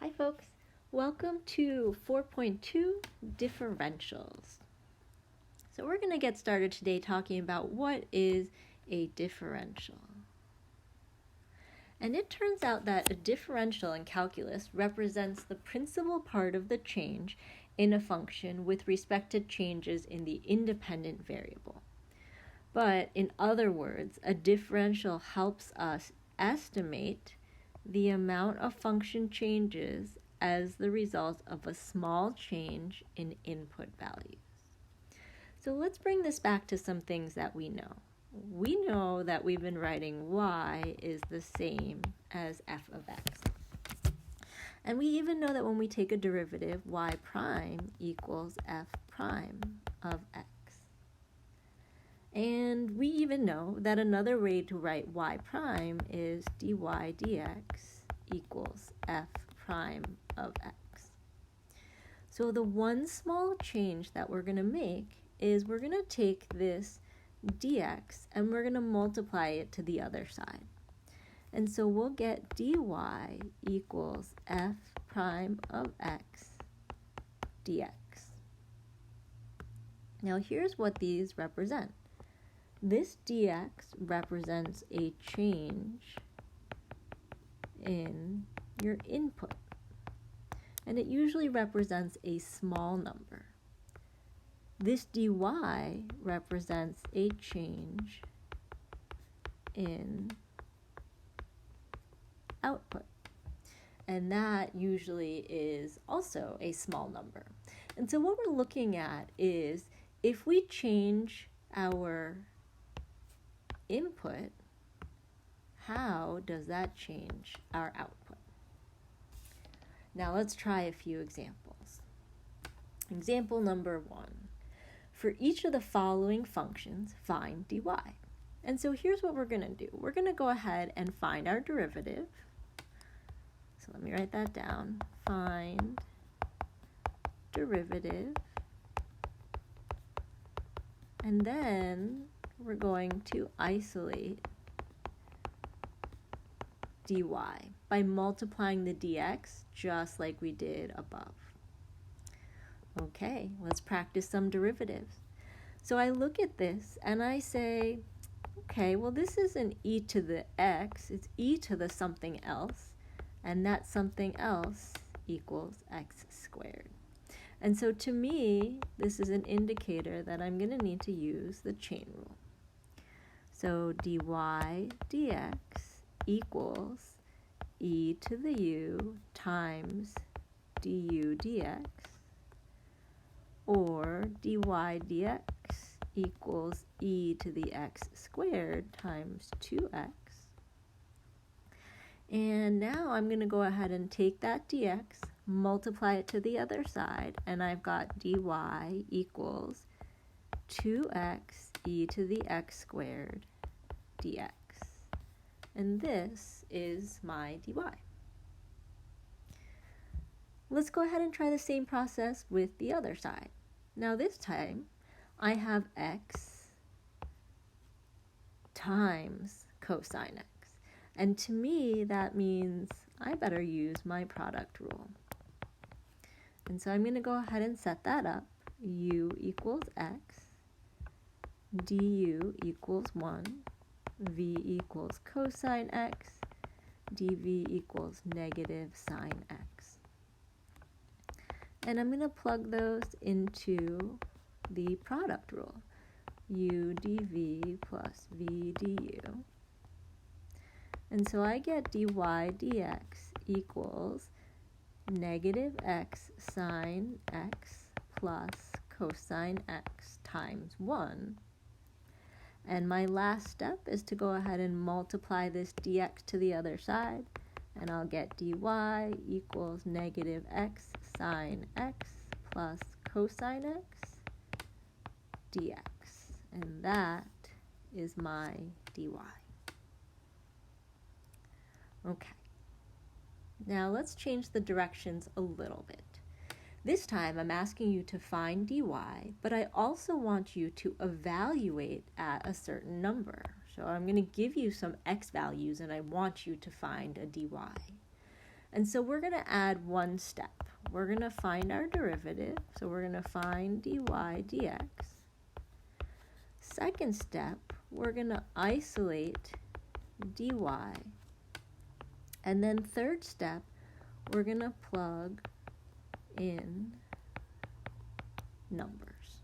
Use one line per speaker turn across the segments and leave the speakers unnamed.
Hi folks, welcome to 4.2 Differentials. So we're going to get started today talking about what is a differential. And it turns out that a differential in calculus represents the principal part of the change in a function with respect to changes in the independent variable. But in other words, a differential helps us estimate the amount of function changes as the result of a small change in input values. So let's bring this back to some things that we know. We know that we've been writing y is the same as f of x. And we even know that when we take a derivative, y prime equals f prime of x. And we even know that another way to write y prime is dy dx equals f prime of x. So the one small change that we're going to make is we're going to take this dx and we're going to multiply it to the other side. And so we'll get dy equals f prime of x dx. Now here's what these represent. This dx represents a change in your input, and it usually represents a small number. This dy represents a change in output, and that usually is also a small number. And so what we're looking at is if we change our input, how does that change our output? Now let's try a few examples. Example number 1. For each of the following functions, find dy. And so here's what we're going to do. We're going to go ahead and find our derivative. So let me write that down. Find derivative. And then we're going to isolate dy by multiplying the dx just like we did above. Okay, let's practice some derivatives. So I look at this and I say, okay, well this isn't e to the x, it's e to the something else, and that something else equals x squared. And so to me, this is an indicator that I'm going to need to use the chain rule. So dy dx equals e to the u times du dx, or dy dx equals e to the x squared times 2x. And now I'm going to go ahead and take that dx, multiply it to the other side, and I've got dy equals 2x e to the x squared dx. And this is my dy. Let's go ahead and try the same process with the other side. Now this time, I have x times cosine x. And to me, that means I better use my product rule. And so I'm going to go ahead and set that up. U equals x, du equals 1, v equals cosine x, dv equals negative sine x. And I'm going to plug those into the product rule. U dv plus v du. And so I get dy dx equals negative x sine x plus cosine x times 1. And my last step is to go ahead and multiply this dx to the other side, and I'll get dy equals negative x sine x plus cosine x dx. And that is my dy. Okay. Now let's change the directions a little bit. This time I'm asking you to find dy, but I also want you to evaluate at a certain number. So I'm going to give you some x values and I want you to find a dy. And so we're going to add one step. We're going to find our derivative. So we're going to find dy dx. Second step, we're going to isolate dy. And then third step, we're going to plug in numbers.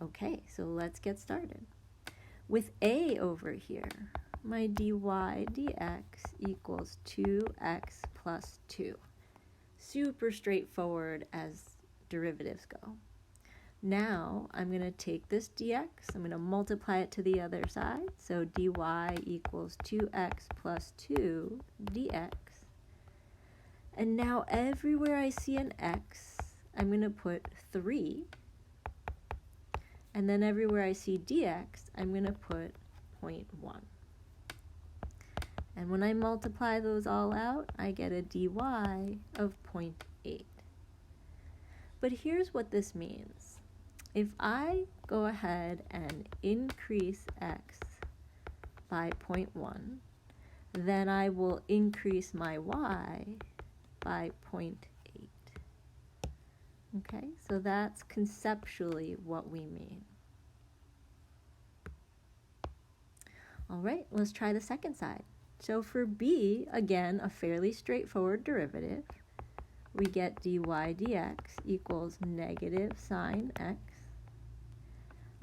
Okay, so let's get started. With a over here, my dy dx equals 2x plus 2. Super straightforward as derivatives go. Now I'm going to take this dx, I'm going to multiply it to the other side. So dy equals 2x plus 2 dx. And now everywhere I see an x, I'm going to put 3. And then everywhere I see dx, I'm going to put 0.1. And when I multiply those all out, I get a dy of 0.8. But here's what this means. If I go ahead and increase x by 0.1, then I will increase my y by 0.8. Okay, so that's conceptually what we mean. All right, let's try the second side. So for b, again, a fairly straightforward derivative. We get dy dx equals negative sine x.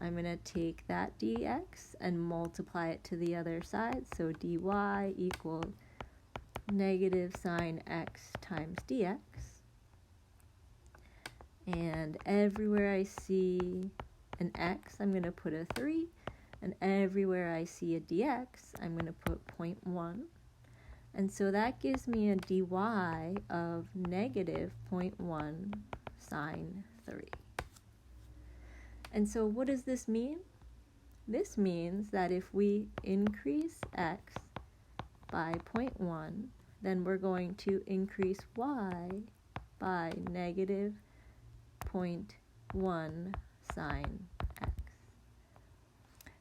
I'm going to take that dx and multiply it to the other side. So dy equals negative sine x times dx. And everywhere I see an x, I'm going to put a 3. And everywhere I see a dx, I'm going to put 0.1. And so that gives me a dy of negative 0.1 sine 3. And so what does this mean? This means that if we increase x by 0.1, then we're going to increase y by negative 0.1 sine x.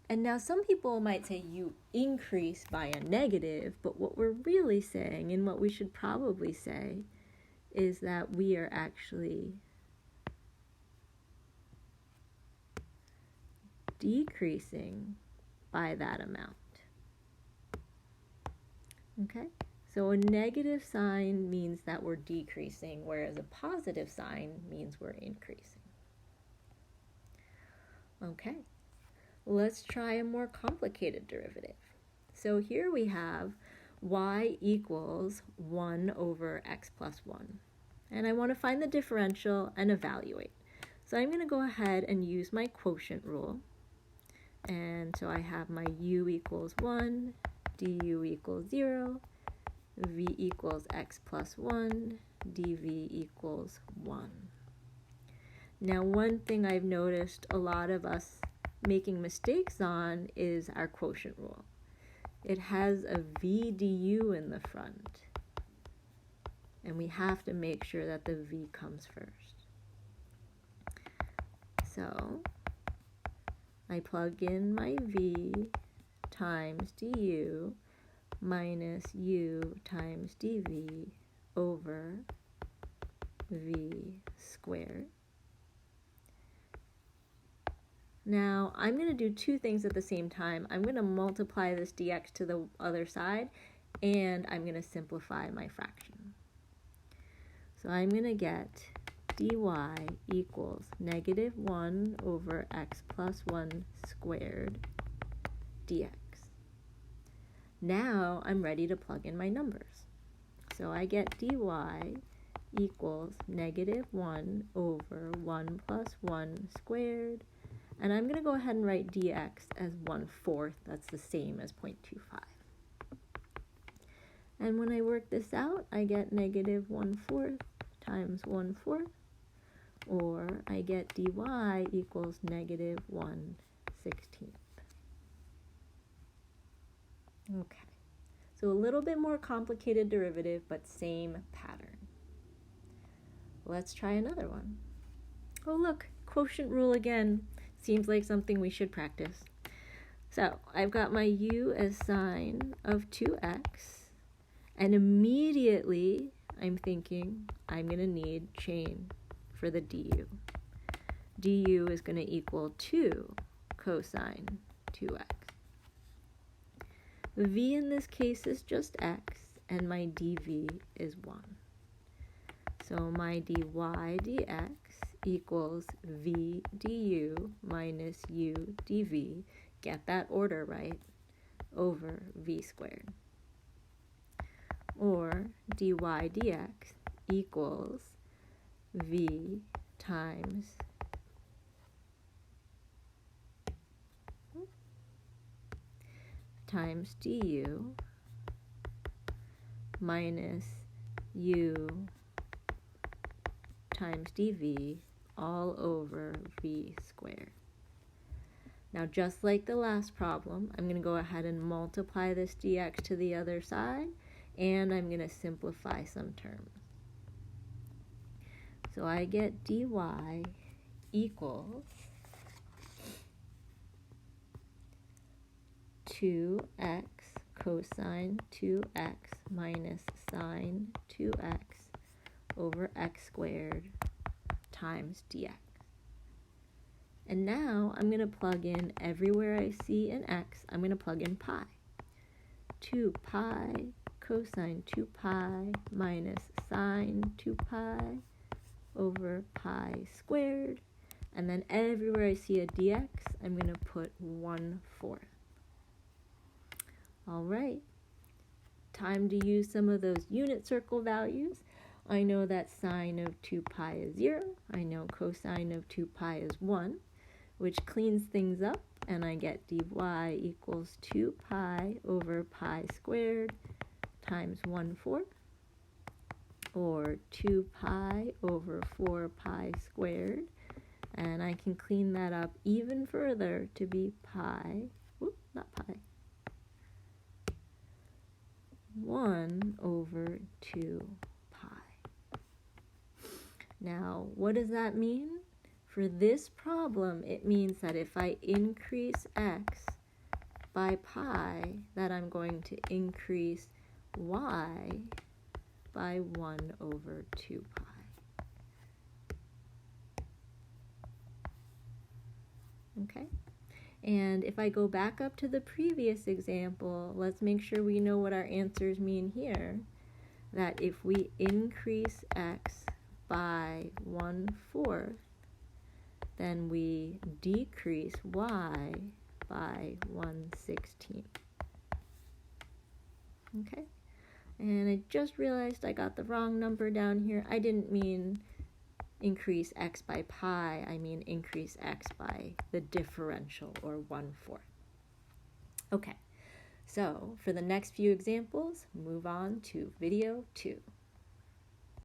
And now some people might say you increase by a negative, but what we're really saying, and what we should probably say, is that we are actually decreasing by that amount. Okay? So a negative sign means that we're decreasing, whereas a positive sign means we're increasing. Okay, let's try a more complicated derivative. So here we have y equals 1 over x plus 1. And I want to find the differential and evaluate. So I'm going to go ahead and use my quotient rule. And so I have my u equals 1, du equals 0, v equals x plus 1, dv equals 1. Now, one thing I've noticed a lot of us making mistakes on is our quotient rule. It has a v du in the front, and we have to make sure that the v comes first. So I plug in my v times du minus u times dv over v squared. Now, I'm going to do two things at the same time. I'm going to multiply this dx to the other side, and I'm going to simplify my fraction. So I'm going to get dy equals negative 1 over x plus 1 squared dx. Now I'm ready to plug in my numbers. So I get dy equals negative 1 over 1 plus 1 squared. And I'm going to go ahead and write dx as 1/4. That's the same as 0.25. And when I work this out, I get negative 1/4 times 1/4. Or I get dy equals negative 1/16. Okay, so a little bit more complicated derivative, but same pattern. Let's try another one. Oh look, quotient rule again. Seems like something we should practice. So I've got my u as sine of 2x, And immediately I'm thinking I'm going to need chain for the du. Du is going to equal 2 cosine 2x. The v in this case is just x, and my dv is 1. So my dy dx equals v du minus u dv, get that order right, over v squared. Or dy dx equals v times du minus u times dv all over v squared. Now, just like the last problem, I'm going to go ahead and multiply this dx to the other side, and I'm going to simplify some terms. So I get dy equals 2x cosine 2x minus sine 2x over x squared times dx. And now I'm going to plug in everywhere I see an x, I'm going to plug in pi. 2 pi cosine 2 pi minus sine 2 pi over pi squared. And then everywhere I see a dx, I'm going to put 1/4. All right, time to use some of those unit circle values. I know that sine of 2 pi is 0. I know cosine of 2 pi is 1, which cleans things up, and I get dy equals 2 pi over pi squared times 1/4, or 2 pi over 4 pi squared, and I can clean that up even further to be pi, not pi, 1 over 2 pi. Now, what does that mean? For this problem, it means that if I increase x by pi, that I'm going to increase y by 1 over 2 pi. Okay? And if I go back up to the previous example, let's make sure we know what our answers mean here. That if we increase x by 1/4, then we decrease y by 1/16. Okay? And I just realized I got the wrong number down here. I didn't mean increase x by pi, I mean increase x by the differential, or 1/4. Okay, so for the next few examples, move on to video 2.